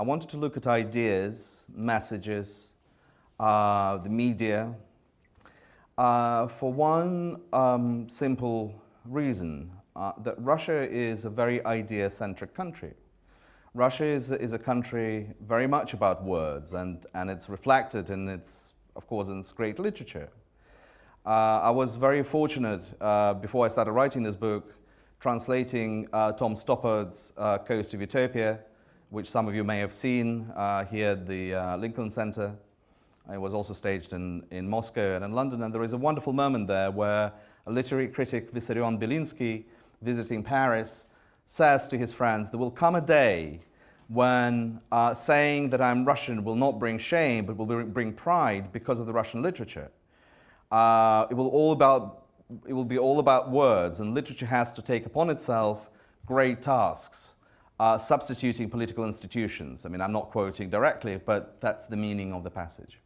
I wanted to look at ideas, messages, the media, for one simple reason, that Russia is a very idea-centric country. Russia is a country very much about words, and it's reflected in its, of course, in its great literature. I was very fortunate, before I started writing this book, translating Tom Stoppard's Coast of Utopia, which some of you may have seen here at the Lincoln Center. It was also staged in Moscow and in London, and there is a wonderful moment there where a literary critic, Vissarion Belinsky, visiting Paris, says to his friends, there will come a day when saying that I'm Russian will not bring shame, but will bring pride because of the Russian literature. It will be all about words, and literature has to take upon itself great tasks, substituting political institutions. I mean, I'm not quoting directly, but that's the meaning of the passage.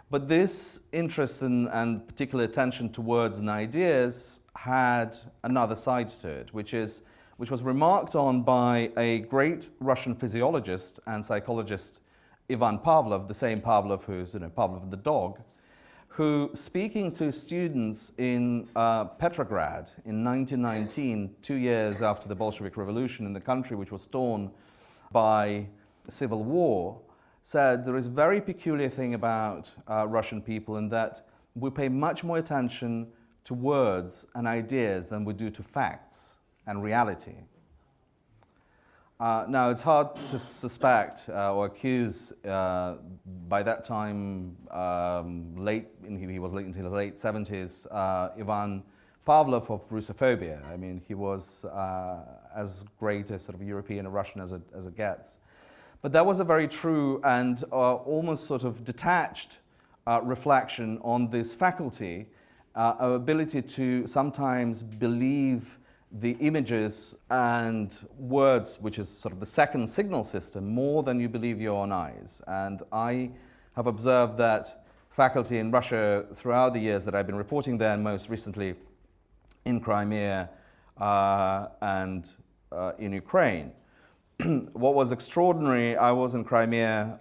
But this interest and particular attention to words and ideas had another side to it, which was remarked on by a great Russian physiologist and psychologist, Ivan Pavlov, the same Pavlov who's, Pavlov the dog, who, speaking to students in Petrograd in 1919, 2 years after the Bolshevik Revolution in the country, which was torn by civil war, said there is a very peculiar thing about Russian people in that we pay much more attention to words and ideas than we do to facts and reality. Now, it's hard to suspect or accuse, by that time, he was late into his late 70s, Ivan Pavlov of Russophobia. I mean, he was as great a sort of European or Russian as it gets. But that was a very true and almost sort of detached reflection on this faculty, our ability to sometimes believe the images and words, which is sort of the second signal system, more than you believe your own eyes. And I have observed that faculty in Russia throughout the years that I've been reporting there, and most recently in Crimea and in Ukraine. What was extraordinary, I was in Crimea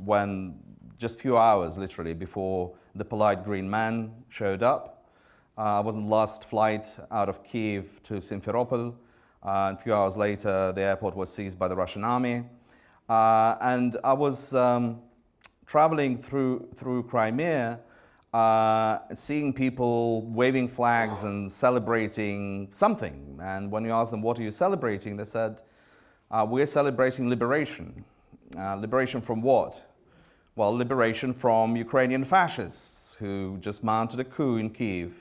when just a few hours, literally, before the polite green man showed up. I was on the last flight out of Kiev to Simferopol. A few hours later, the airport was seized by the Russian army. And I was traveling through Crimea, seeing people waving flags and celebrating something. And when you ask them, what are you celebrating? They said, we're celebrating liberation. Liberation from what? Well, liberation from Ukrainian fascists who just mounted a coup in Kiev,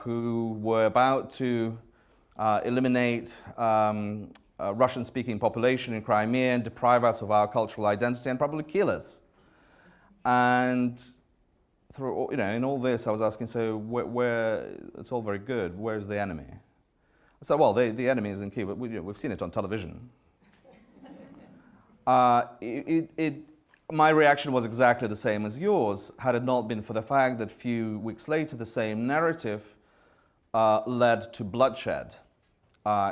who were about to eliminate Russian-speaking population in Crimea and deprive us of our cultural identity and probably kill us. And through, in all this, I was asking, so where it's all very good, where's the enemy? So, well, the enemy is in Kiev, but we've seen it on television. My reaction was exactly the same as yours, had it not been for the fact that a few weeks later, the same narrative led to bloodshed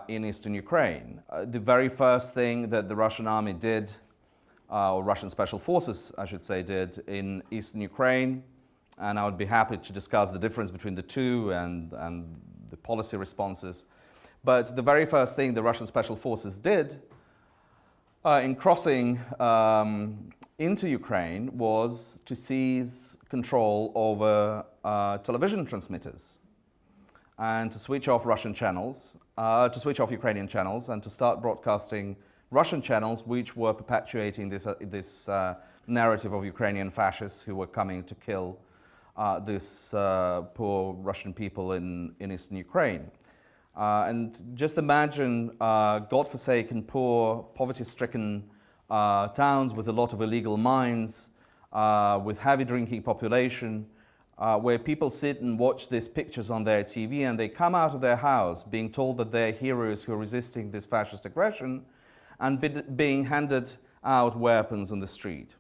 in eastern Ukraine. The very first thing that the Russian army did, or Russian special forces, I should say, did in eastern Ukraine, and I would be happy to discuss the difference between the two and the policy responses. But the very first thing the Russian special forces did in crossing into Ukraine was to seize control over television transmitters and to switch off Russian channels, to switch off Ukrainian channels and to start broadcasting Russian channels which were perpetuating this narrative of Ukrainian fascists who were coming to kill this poor Russian people in eastern Ukraine. And just imagine godforsaken, poor, poverty-stricken towns with a lot of illegal mines, with heavy drinking population, where people sit and watch these pictures on their TV and they come out of their house being told that they're heroes who are resisting this fascist aggression and being handed out weapons on the street.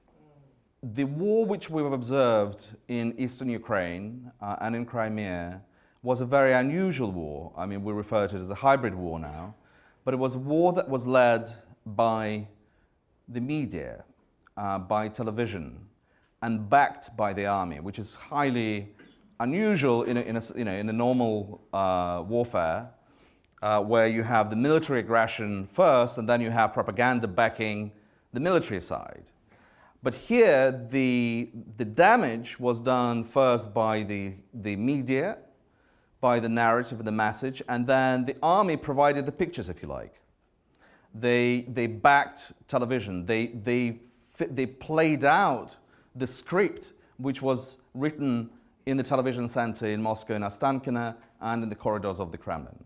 The war which we've observed in eastern Ukraine and in Crimea was a very unusual war. I mean, we refer to it as a hybrid war now, but it was a war that was led by the media, by television, and backed by the army, which is highly unusual in a normal warfare, where you have the military aggression first, and then you have propaganda backing the military side. But here, the damage was done first by the media, by the narrative and the message, and then the army provided the pictures, if you like. They backed television. They played out the script which was written in the television center in Moscow, in Ostankino, and in the corridors of the Kremlin.